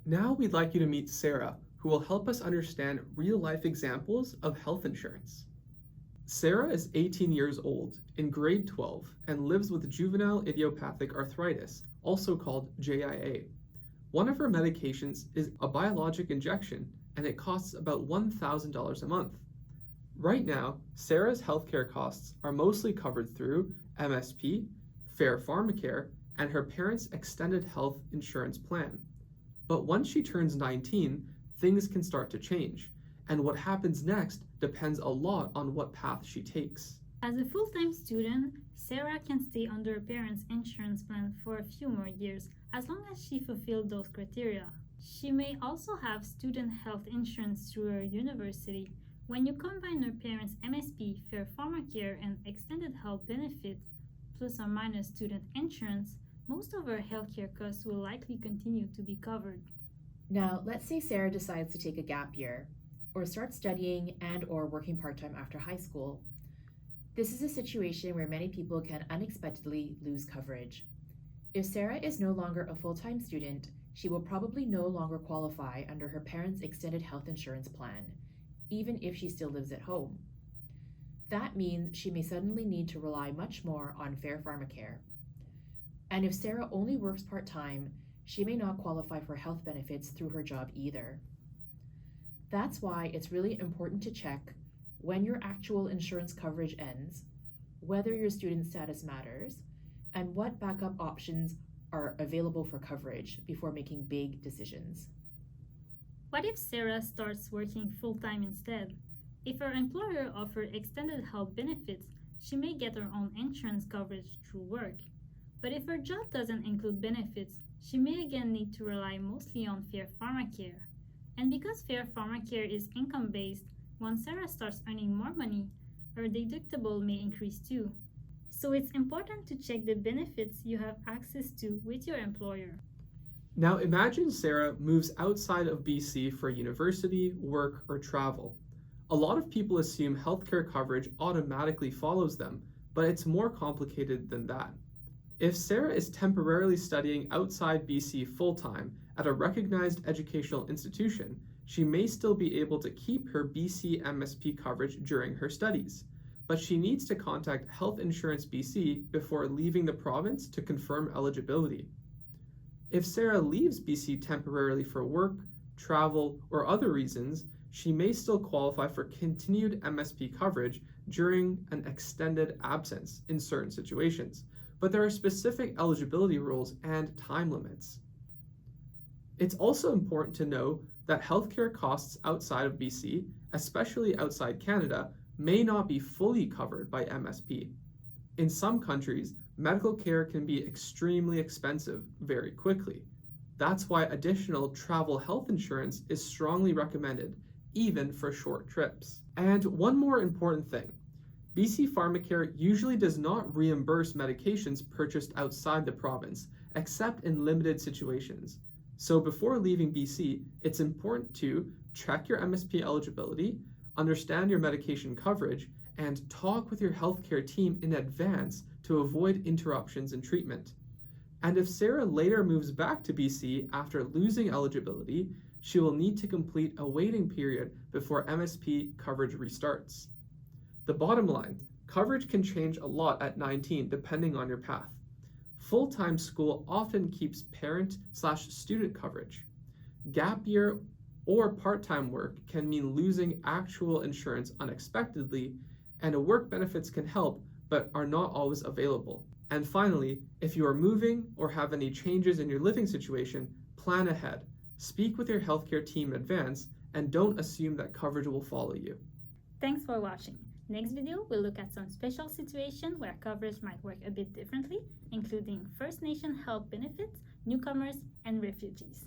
Now we'd like you to meet Sarah, who will help us understand real-life examples of health insurance. Sarah is 18 years old, in grade 12, and lives with juvenile idiopathic arthritis, also called JIA. One of her medications is a biologic injection, and it costs about $1,000 a month. Right now, Sarah's healthcare costs are mostly covered through MSP, Fair Pharmacare, and her parents' extended health insurance plan. But once she turns 19, things can start to change, and what happens next depends a lot on what path she takes. As a full-time student, Sarah can stay under her parents' insurance plan for a few more years, as long as she fulfills those criteria. She may also have student health insurance through her university. When you combine her parents' MSP, Fair Pharmacare, and extended health benefit, plus or minus student insurance, most of her healthcare costs will likely continue to be covered. Now, let's say Sarah decides to take a gap year, or start studying and/or working part-time after high school. This is a situation where many people can unexpectedly lose coverage. If Sarah is no longer a full-time student, she will probably no longer qualify under her parents' extended health insurance plan, even if she still lives at home. That means she may suddenly need to rely much more on Fair Pharmacare. And if Sarah only works part-time, she may not qualify for health benefits through her job either. That's why it's really important to check when your actual insurance coverage ends, whether your student status matters, and what backup options are available for coverage before making big decisions. What if Sarah starts working full-time instead? If her employer offers extended health benefits, she may get her own insurance coverage through work. But if her job doesn't include benefits, she may again need to rely mostly on Fair Pharmacare. And because Fair Pharmacare is income-based, once Sarah starts earning more money, her deductible may increase too. So it's important to check the benefits you have access to with your employer. Now imagine Sarah moves outside of BC for university, work, or travel. A lot of people assume healthcare coverage automatically follows them, but it's more complicated than that. If Sarah is temporarily studying outside BC full-time at a recognized educational institution, she may still be able to keep her BC MSP coverage during her studies, but she needs to contact Health Insurance BC before leaving the province to confirm eligibility. If Sarah leaves BC temporarily for work, travel, or other reasons, she may still qualify for continued MSP coverage during an extended absence in certain situations, but there are specific eligibility rules and time limits. It's also important to know that healthcare costs outside of BC, especially outside Canada, may not be fully covered by MSP. In some countries, medical care can be extremely expensive very quickly. That's why additional travel health insurance is strongly recommended, even for short trips. And one more important thing, BC Pharmacare usually does not reimburse medications purchased outside the province, except in limited situations. So before leaving BC, it's important to check your MSP eligibility, understand your medication coverage, and talk with your healthcare team in advance to avoid interruptions in treatment. And if Sarah later moves back to BC after losing eligibility, she will need to complete a waiting period before MSP coverage restarts. The bottom line, coverage can change a lot at 19 depending on your path. Full-time school often keeps parent/student coverage. Gap year or part-time work can mean losing actual insurance unexpectedly, and work benefits can help but are not always available. And finally, if you are moving or have any changes in your living situation, plan ahead. Speak with your healthcare team in advance and don't assume that coverage will follow you. Thanks for watching. Next video, we'll look at some special situations where coverage might work a bit differently, including First Nation health benefits, newcomers, and refugees.